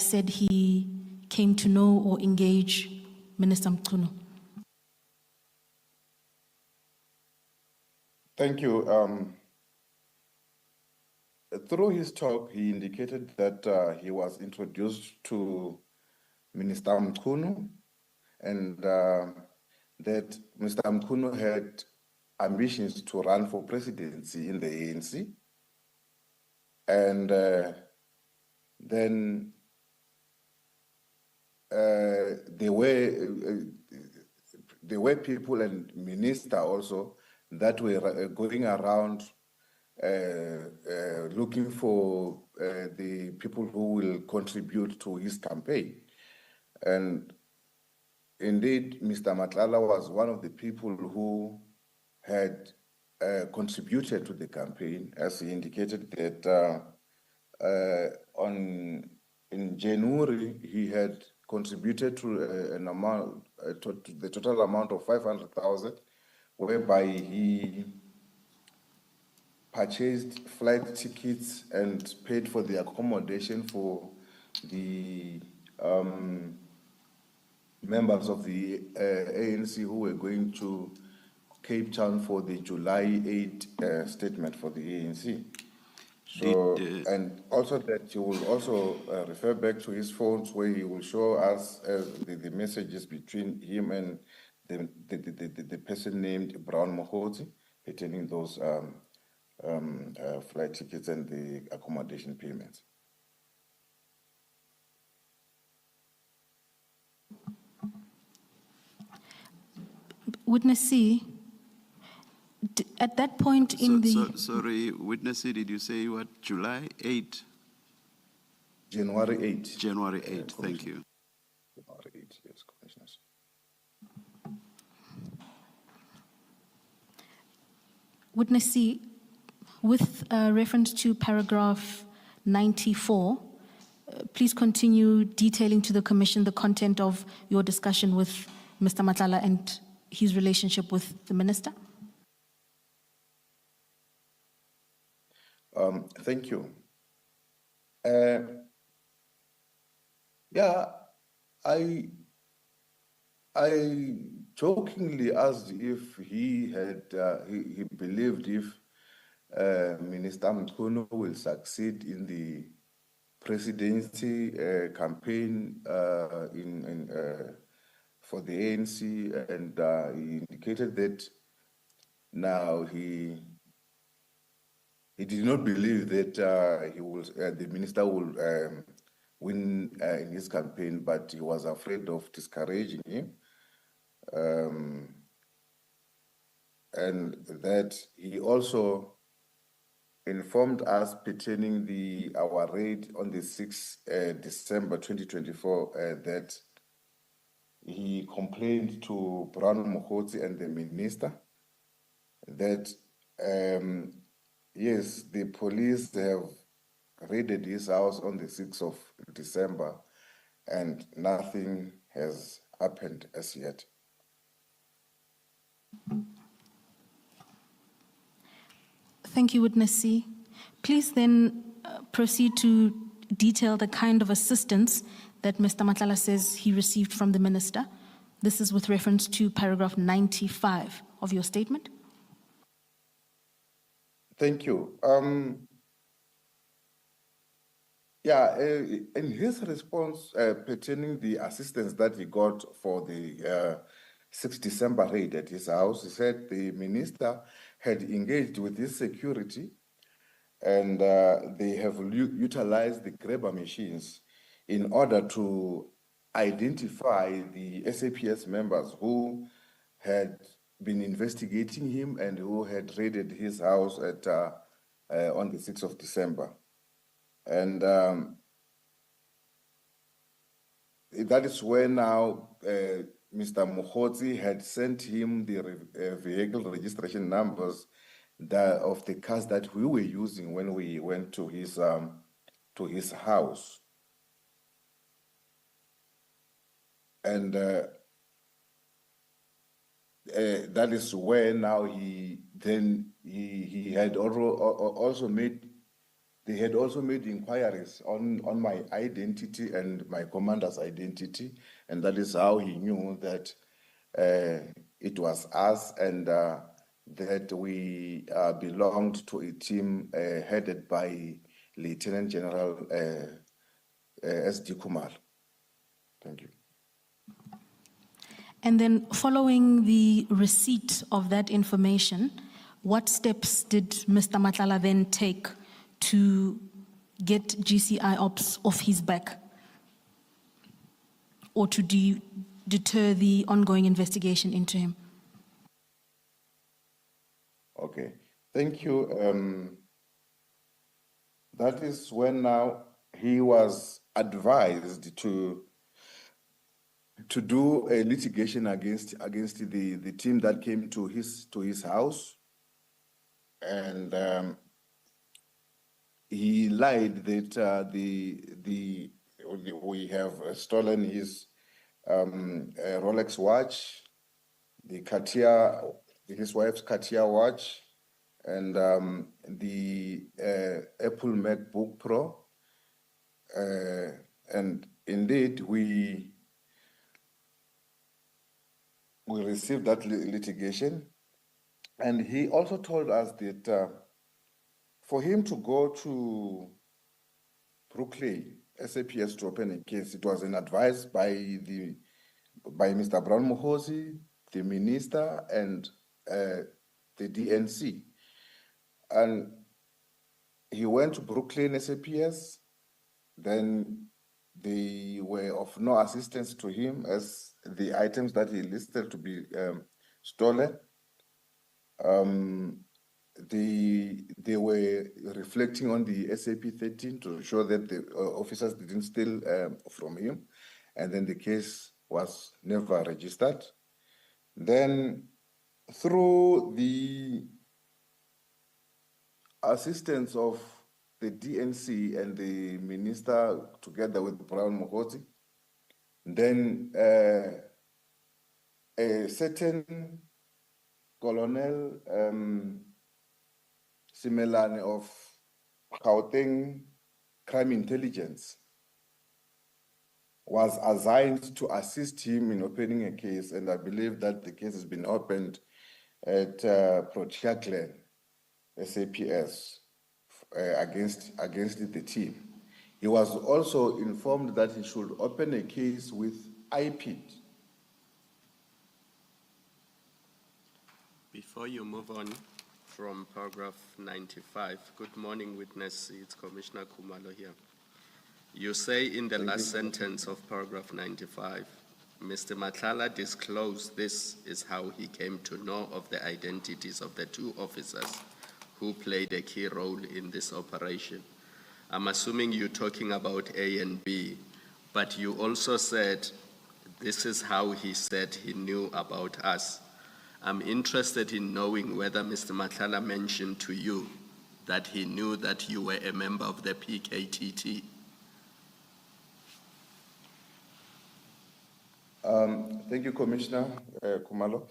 said he came to know or engage Minister Mchunu? Thank you. Through his talk, he indicated that he was introduced to Minister Mchunu, and that Mr. Mchunu had ambitions to run for presidency in the ANC. And then there were people and minister also that were going around looking for the people who will contribute to his campaign. And indeed, Mr. Matlala was one of the people who had contributed to the campaign, as he indicated that in January he had contributed to an amount, to the total amount of 500,000, whereby he purchased flight tickets and paid for the accommodation for the members of the ANC who were going to Cape Town for the July 8 statement for the ANC. So, and also that you will also refer back to his phones where he will show us the messages between him and the person named Brown Mogotsi pertaining those flight tickets and the accommodation payments. Witness C, at that point sorry, Witness C, did you say what, July 8? January 8. January 8, thank you. January 8, yes, Commissioners. Witness C, with reference to paragraph 94, please continue detailing to the Commission the content of your discussion with Mr. Matlala and his relationship with the Minister. Thank you. Yeah, I jokingly asked if he had he believed if Minister Mchunu will succeed in the presidency campaign for the ANC, and he indicated that now he did not believe that the minister will win in his campaign, but he was afraid of discouraging him. And that he also informed us pertaining our raid on the 6th December 2024 that he complained to Brown Mogotsi and the minister that yes, the police have raided his house on the 6th of December and nothing has happened as yet. Thank you, Witness C. Please then proceed to detail the kind of assistance that Mr. Matlala says he received from the Minister. This is with reference to paragraph 95 of your statement. Thank you. In his response pertaining the assistance that he got for the 6th December raid at his house, he said the minister had engaged with his security and they have utilized the grabber machines in order to identify the SAPS members who had been investigating him and who had raided his house at on the 6th of December. And that is where now Mr. Mogotsi had sent him the vehicle registration numbers of the cars that we were using when we went to his house. And that is where now he had also made they had also made inquiries on my identity and my commander's identity, and that is how he knew that it was us and that we belonged to a team headed by Lieutenant General S.D. Kumar. Thank you. And then following the receipt of that information, what steps did Mr. Matlala then take to get GCI Ops off his back or to deter the ongoing investigation into him? Okay, thank you. That is when now he was advised to do a litigation against the team that came to his house, and he lied that we have stolen his Rolex watch, the Cartier, his wife's Cartier watch, and the Apple MacBook Pro, and indeed we received that litigation, and he also told us that for him to go to Brooklyn SAPS to open a case, it was an advice by Mr. Brown Mogotsi, the minister, and the DNC. And he went to Brooklyn SAPS, then they were of no assistance to him as the items that he listed to be stolen. They were reflecting on the SAP 13 to show that the officers didn't steal from him, and then the case was never registered. Then through the assistance of the DNC and the minister together with Brown Mogotsi, then a certain Colonel Simelane of Gauteng Crime Intelligence was assigned to assist him in opening a case, and I believe that the case has been opened at Protea Glen, SAPS, against the team. He was also informed that he should open a case with IPID. Before you move on from paragraph 95, good morning, witness. It's Commissioner Khumalo here. You say in the last sentence of paragraph 95, Mr. Matlala disclosed this is how he came to know of the identities of the two officers who played a key role in this operation. I'm assuming you're talking about A and B, but you also said this is how he said he knew about us. I'm interested in knowing whether Mr. Matlala mentioned to you that he knew that you were a member of the PKTT. Thank you, Commissioner Khumalo.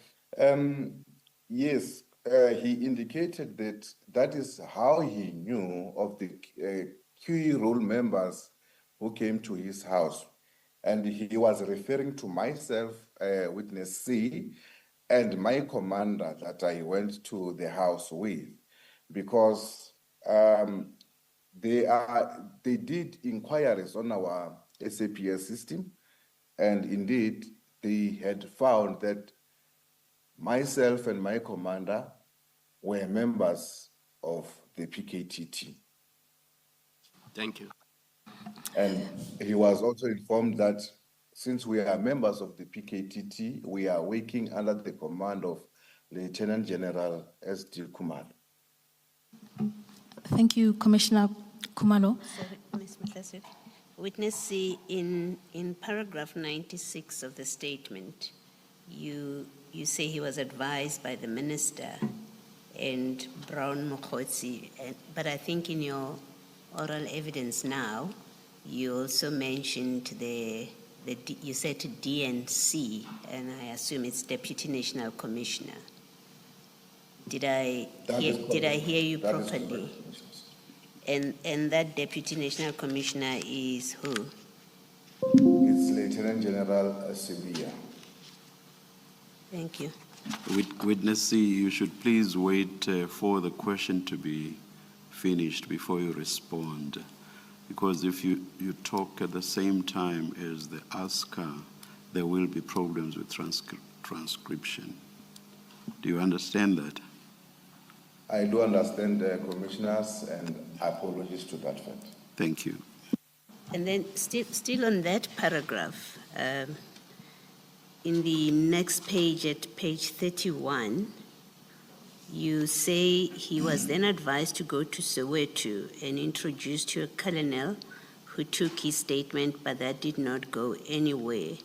Yes, he indicated that that is how he knew of the key role members who came to his house. And he was referring to myself, witness C, and my commander that I went to the house with, because they did inquiries on our SAPS system, and indeed they had found that myself and my commander were members of the PKTT. Thank you. And he was also informed that since we are members of the PKTT, we are working under the command of Lieutenant General S.D. Kumar. Thank you, Commissioner Khumalo. Sorry, Ms. Mtlasi. Witness C, in paragraph 96 of the statement, you say he was advised by the minister and Brown Mogotsi, but I think in your oral evidence now, you also mentioned you said DNC, and I assume it's Deputy National Commissioner. Did I hear you properly? And that Deputy National Commissioner is who? It's Lieutenant General Sibiya. Thank you. Witness C, you should please wait for the question to be finished before you respond. Because if you talk at the same time as the asker, there will be problems with transcription. Do you understand that? I do understand the commissioners, and apologies to that fact. Thank you. And then still on that paragraph, in the next page at page 31, you say he was then advised to go to Soweto and introduced to a colonel who took his statement, but that did not go anywhere.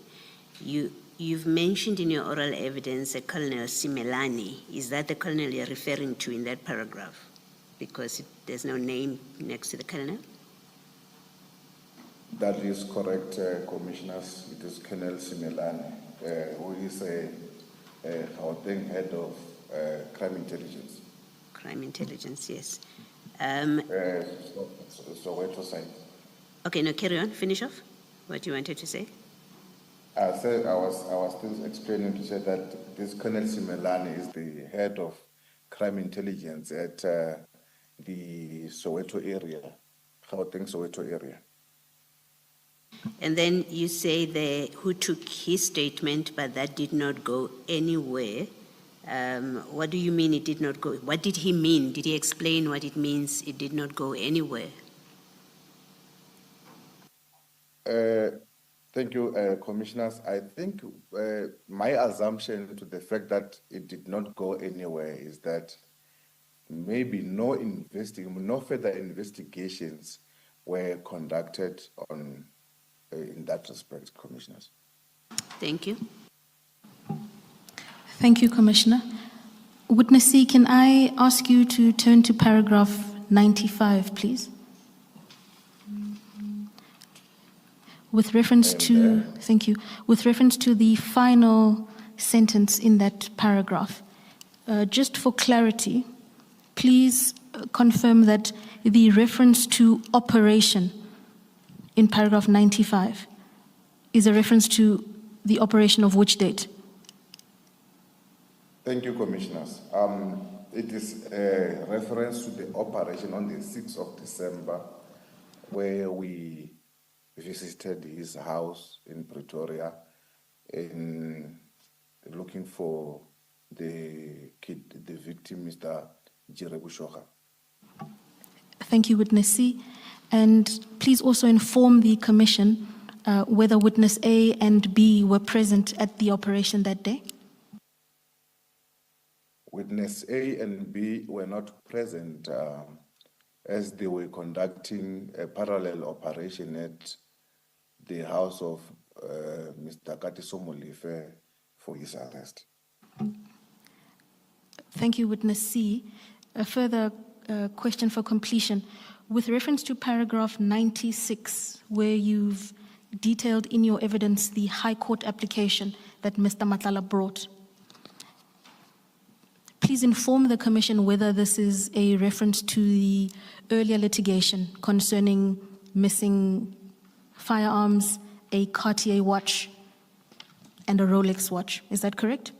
You've mentioned in your oral evidence a Colonel Simelane. Is that the colonel you're referring to in that paragraph? Because there's no name next to the colonel? That is correct, commissioners. It is Colonel Simelane, who is a Gauteng head of crime intelligence. Crime intelligence, yes. Soweto side. Okay, no, carry on. Finish off what you wanted to say. I was still explaining to say that this Colonel Simelane is the head of crime intelligence at the Soweto area, Gauteng Soweto area. And then you say who took his statement, but that did not go anywhere. What do you mean it did not go? What did he mean? Did he explain what it means it did not go anywhere? Thank you, commissioners. I think my assumption to the fact that it did not go anywhere is that maybe no further investigations were conducted on in that respect, commissioners. Thank you. Thank you, Commissioner. Witness C, can I ask you to turn to paragraph 95, please? With reference to, thank you, with reference to the final sentence in that paragraph, just for clarity, please confirm that the reference to operation in paragraph 95 is a reference to the operation of which date? Thank you, commissioners. It is a reference to the operation on the 6th of December, where we visited his house in Pretoria in looking for the victim, Mr. Jirebushoga. Thank you, Witness C. And please also inform the Commission whether Witness A and B were present at the operation that day. Witness A and B were not present as they were conducting a parallel operation at the house of Mr. Katiso Molefe for his arrest. Thank you, Witness C. A further question for completion. With reference to paragraph 96, where you've detailed in your evidence the High Court application that Mr. Matlala brought, please inform the Commission whether this is a reference to the earlier litigation concerning missing firearms, a Cartier watch, and a Rolex watch. Is that correct?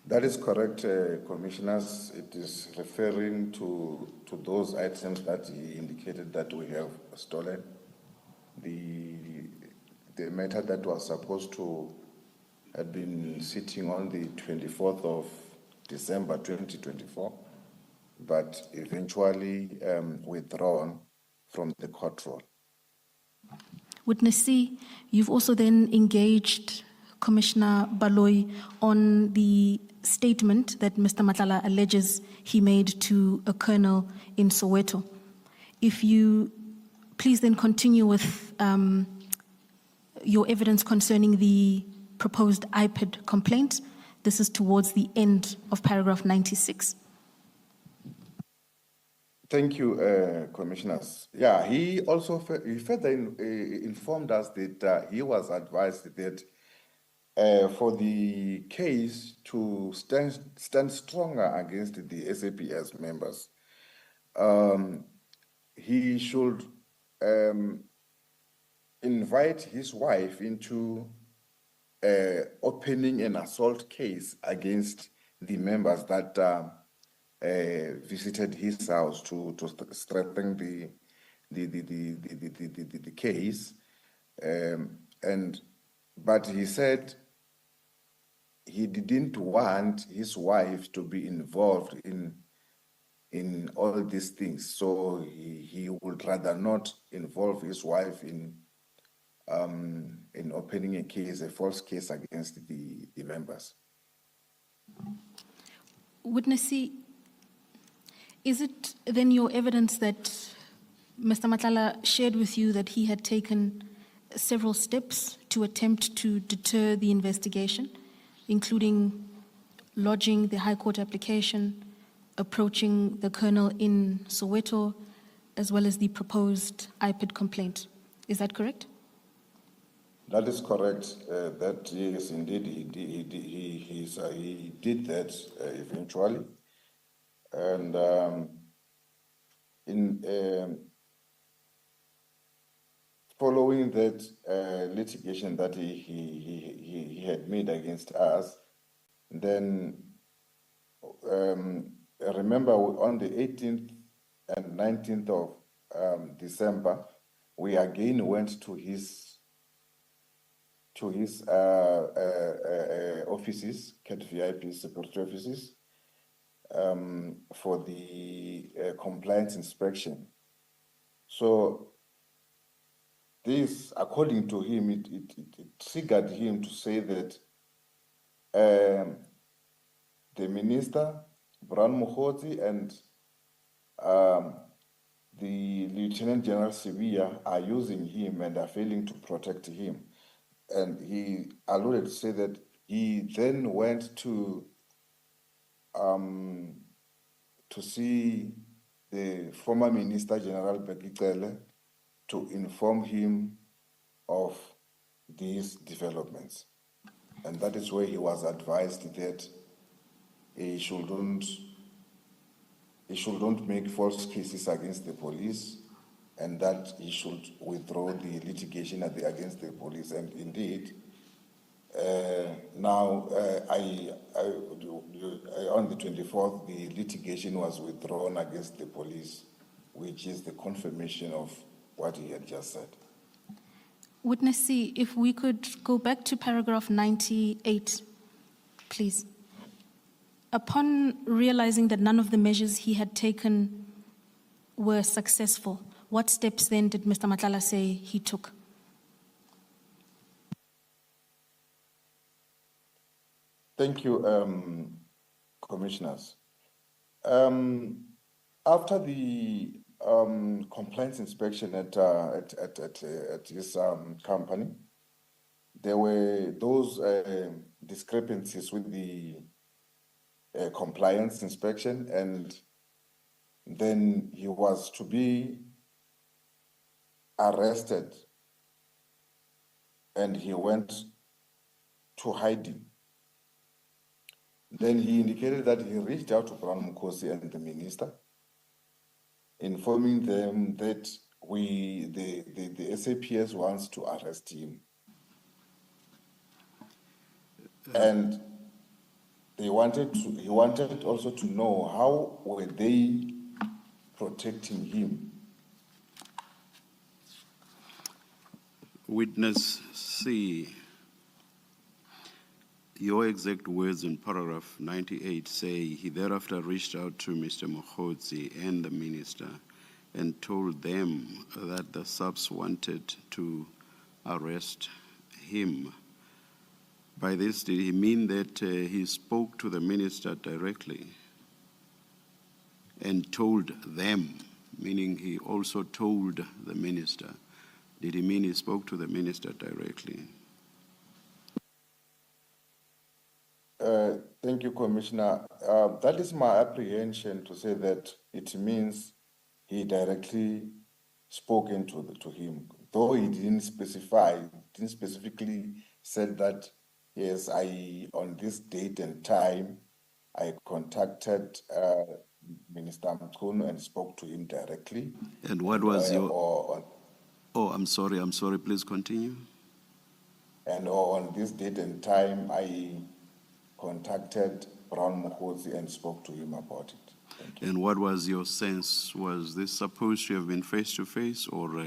That is correct, commissioners. It is referring to those items that he indicated that we have stolen. The matter that was supposed to have been sitting on the 24th of December 2024, but eventually withdrawn from the court roll. Witness C, you've also then engaged Commissioner Baloyi on the statement that Mr. Matlala alleges he made to a colonel in Soweto. If you please then continue with your evidence concerning the proposed IPID complaint. This is towards the end of paragraph 96. Thank you, commissioners. Yeah, he further informed us that he was advised that for the case to stand stronger against the SAPS members, he should invite his wife into opening an assault case against the members that visited his house to strengthen the case. But he said he didn't want his wife to be involved in all these things, so he would rather not involve his wife in opening a case, a false case against the members. Witness C, is it then your evidence that Mr. Matlala shared with you that he had taken several steps to attempt to deter the investigation, including lodging the High Court application, approaching the Colonel in Soweto, as well as the proposed IPID complaint? Is that correct? That is correct. That yes, indeed, he did that eventually, and following that litigation that he had made against us, then remember on the 18th and 19th of December, we again went to his offices, Cat VIP security offices, for the compliance inspection. So this, according to him, it triggered him to say that the minister, Brown Mogotsi, and the Lieutenant General Sibiya are using him and are failing to protect him. And he alluded to say that he then went to see the former Minister General Bheki Cele to inform him of these developments. And that is where he was advised that he shouldn't make false cases against the police, and that he should withdraw the litigation against the police. And indeed, now on the 24th, the litigation was withdrawn against the police, which is the confirmation of what he had just said. Witness C, if we could go back to paragraph 98, please. Upon realizing that none of the measures he had taken were successful, what steps then did Mr. Matlala say he took? Thank you, commissioners. After the compliance inspection at his company, there were those discrepancies with the compliance inspection, and then he was to be arrested, and he went to hiding. Then he indicated that he reached out to Brown Mogotsi and the minister, informing them that the SAPS wants to arrest him. And he wanted also to know how were they protecting him. Witness C, your exact words in paragraph 98 say, he thereafter reached out to Mr. Mogotsi and the minister and told them that the subs wanted to arrest him. By this, did he mean that he spoke to the minister directly and told them, meaning he also told the minister? Did he mean he spoke to the minister directly? Thank you, Commissioner. That is my apprehension, to say that it means he directly spoken to him, though he didn't specifically said that, yes, on this date and time, I contacted Minister Mchunu and spoke to him directly. And what was your, Or oh, I'm sorry, please continue. on this date and time, I contacted Brown Mogotsi and spoke to him about it. Thank you. And what was your sense? Was this supposed to have been face-to-face, or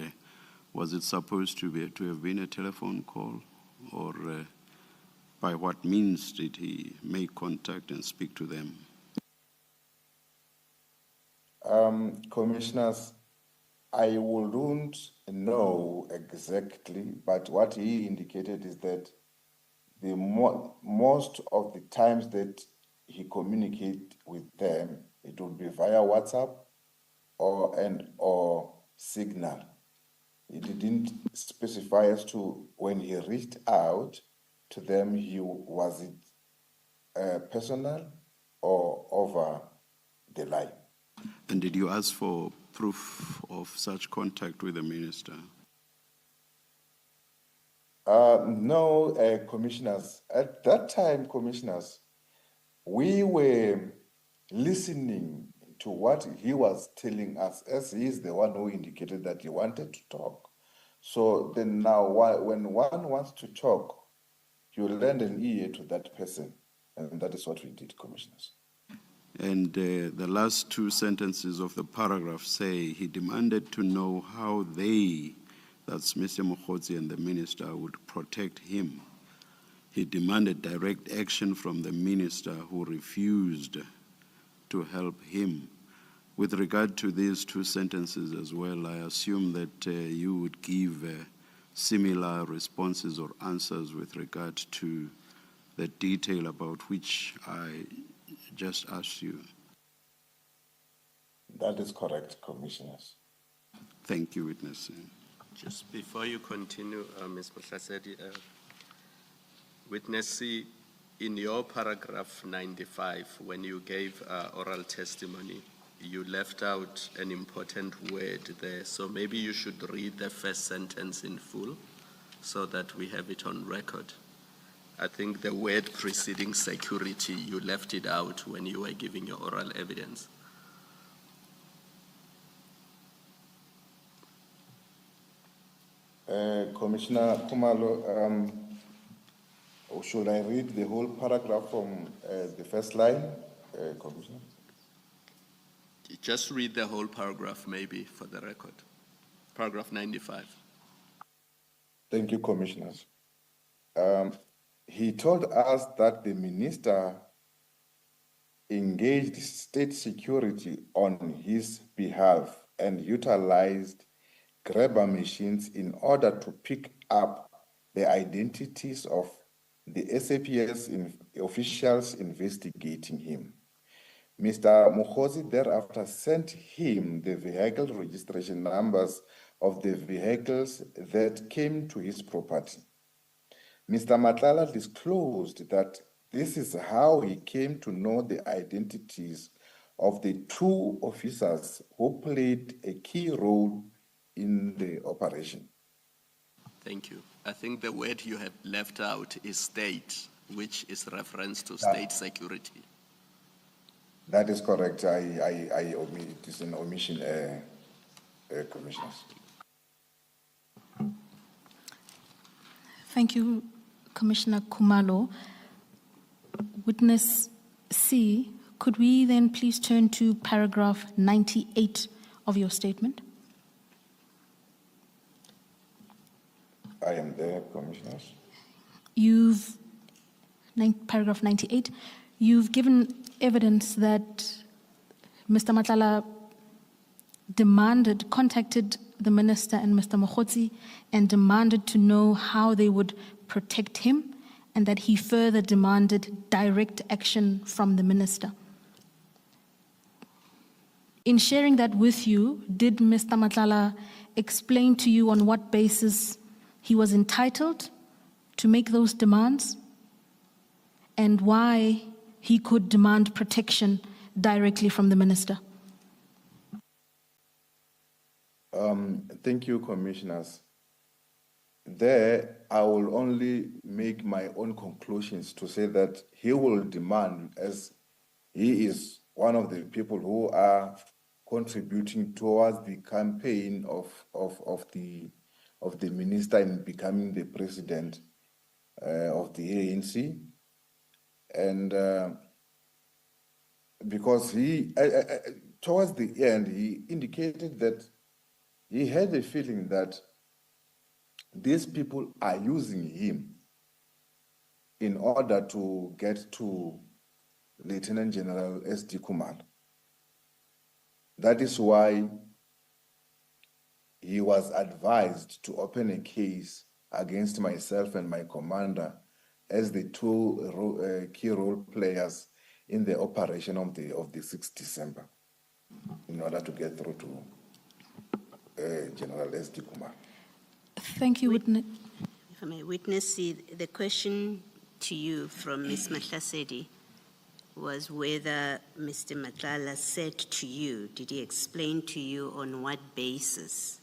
was it supposed to have been a telephone call? Or by what means did he make contact and speak to them? Commissioners, I wouldn't know exactly, but what he indicated is that the most of the times that he communicate with them, it would be via WhatsApp or Signal. He didn't specify as to when he reached out to them, was it personal or over the line. And did you ask for proof of such contact with the minister? No, commissioners. At that time, commissioners, we were listening to what he was telling us, as he is the one who indicated that he wanted to talk. So then now, when one wants to talk, you lend an ear to that person. And that is what we did, commissioners. And the last two sentences of the paragraph say he demanded to know how they, that's Mr. Mogotsi and the minister, would protect him. He demanded direct action from the minister, who refused to help him. With regard to these two sentences as well, I assume that you would give similar responses or answers with regard to the detail about which I just asked you. That is correct, commissioners. Thank you, witness. Just before you continue, Ms. Motlasedi, witness C, in your paragraph 95, when you gave oral testimony, you left out an important word there. So maybe you should read the first sentence in full so that we have it on record. I think the word preceding security, you left it out when you were giving your oral evidence. Commissioner Khumalo, should I read the whole paragraph from the first line, Commissioner? Just read the whole paragraph, maybe, for the record. Paragraph 95. Thank you, Commissioners. He told us that the minister engaged state security on his behalf and utilized grabber machines in order to pick up the identities of the SAPS officials investigating him. Mr. Mogotsi thereafter sent him the vehicle registration numbers of the vehicles that came to his property. Mr. Matlala disclosed that this is how he came to know the identities of the two officers who played a key role in the operation. Thank you. I think the word you have left out is state, which is reference to state security. That is correct. I omit, it is an omission, Commissioners. Thank you, Commissioner Khumalo. Witness C, could we then please turn to paragraph 98 of your statement? I am there, Commissioners. Paragraph 98, you've given evidence that Mr. Matlala contacted the minister and Mr. Mogotsi and demanded to know how they would protect him, and that he further demanded direct action from the minister. In sharing that with you, did Mr. Matlala explain to you on what basis he was entitled to make those demands and why he could demand protection directly from the minister? Thank you, Commissioners. There, I will only make my own conclusions to say that he will demand, as he is one of the people who are contributing towards the campaign of the minister in becoming the president of the ANC. And because he, towards the end, he indicated that he had a feeling that these people are using him in order to get to Lieutenant General S.D. Kumalo. That is why he was advised to open a case against myself and my commander as the two key role players in the operation of the 6th December in order to get through to General S.D. Kumalo. Thank you, witness. If I may, witness, the question to you from Ms. Mahlasedi was whether Mr. Matlala said to you, did he explain to you on what basis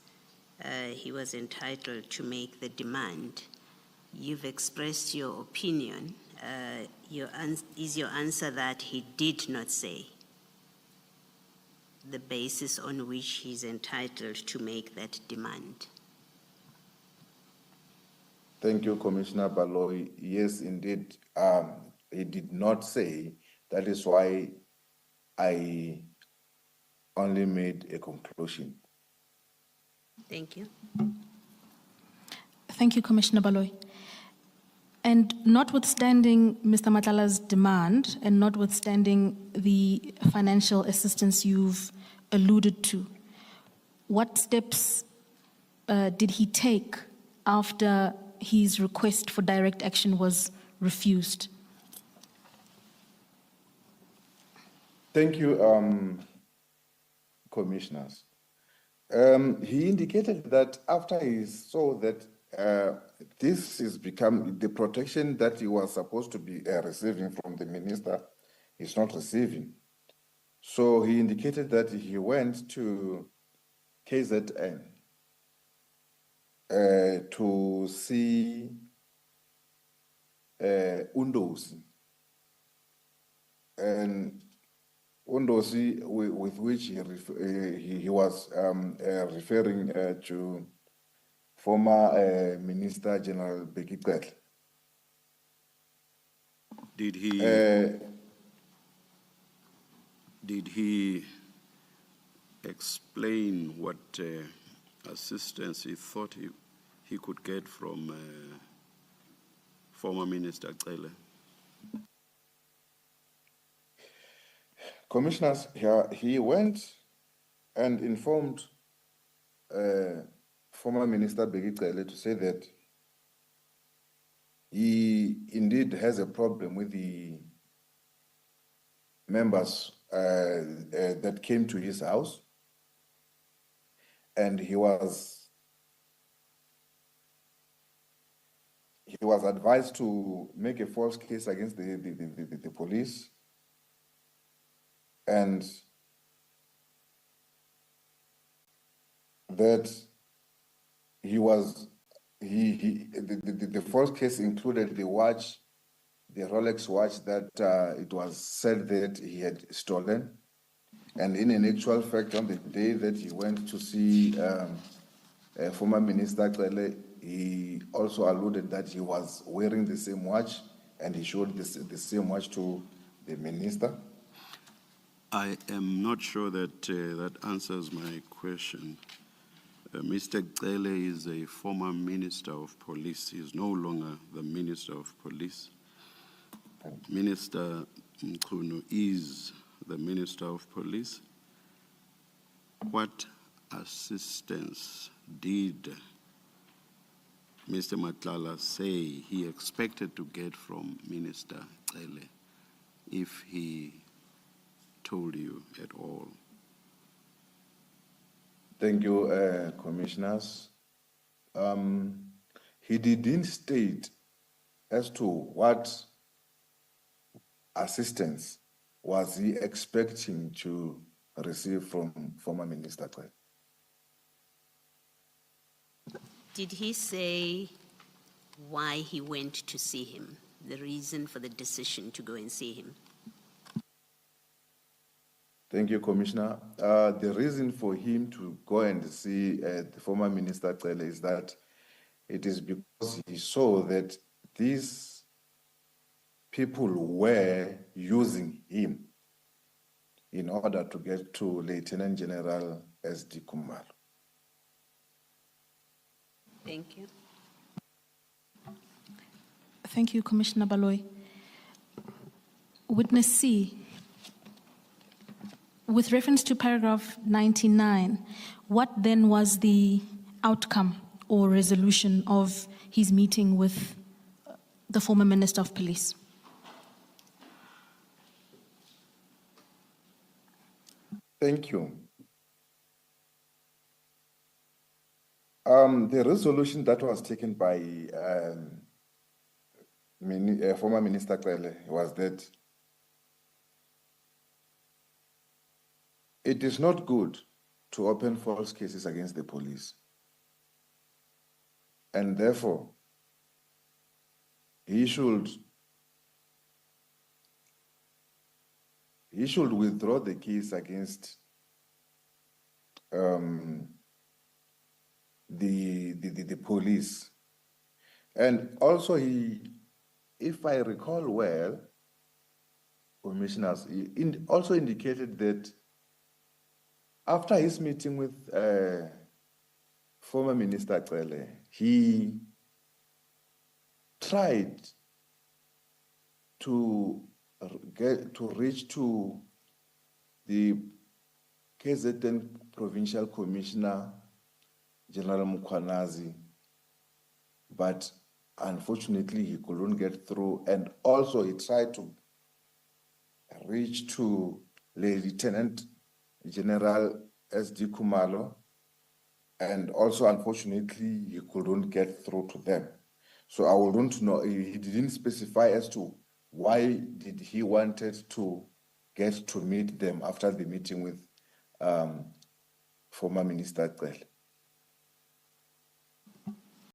he was entitled to make the demand? You've expressed your opinion. Is your answer that he did not say the basis on which he's entitled to make that demand? Thank you, Commissioner Baloyi. Yes, indeed, he did not say. That is why I only made a conclusion. Thank you. Thank you, Commissioner Baloyi. And notwithstanding Mr. Matlala's demand and notwithstanding the financial assistance you've alluded to, what steps did he take after his request for direct action was refused? Thank you, commissioners. He indicated that after he saw that this is become the protection that he was supposed to be receiving from the minister, he's not receiving. So he indicated that he went to KZN to see Undosi. And Undosi, with which he was referring to former Minister General Bheki. Did he explain what assistance he thought he could get from former Minister Cele? Commissioners, he went and informed former Minister Bheki Cele to say that he indeed has a problem with the members that came to his house, and he was advised to make a false case against the police, and that the false case included the watch, the Rolex watch that it was said that he had stolen. And in an actual fact, on the day that he went to see former Minister Cele, he also alluded that he was wearing the same watch, and he showed the same watch to the minister. I am not sure that that answers my question. Mr. Cele is a former Minister of Police. He is no longer the Minister of Police. Minister Mchunu is the Minister of Police. What assistance did Mr. Matlala say he expected to get from Minister Cele, if he told you at all? Thank you, commissioners. He didn't state as to what assistance was he expecting to receive from former Minister Cele. Did he say why he went to see him, the reason for the decision to go and see him? Thank you, Commissioner. The reason for him to go and see the former Minister Cele is that it is because he saw that these people were using him in order to get to Lieutenant General S.D. Kumalo. Thank you. Thank you, Commissioner Baloy. Witness C, with reference to paragraph 99, what then was the outcome or resolution of his meeting with the former Minister of Police? Thank you. The resolution that was taken by former Minister Cele was that it is not good to open false cases against the police. And therefore, he should withdraw the case against the police. And also if I recall well, commissioners, he also indicated that after his meeting with former Minister Cele, he tried to reach to the KZN Provincial Commissioner General Mkhwanazi, but unfortunately he couldn't get through. And also he tried to reach to Lieutenant General S.D. Kumalo, and also unfortunately he couldn't get through to them. So I wouldn't know, he didn't specify as to why did he wanted to get to meet them after the meeting with former Minister Cele.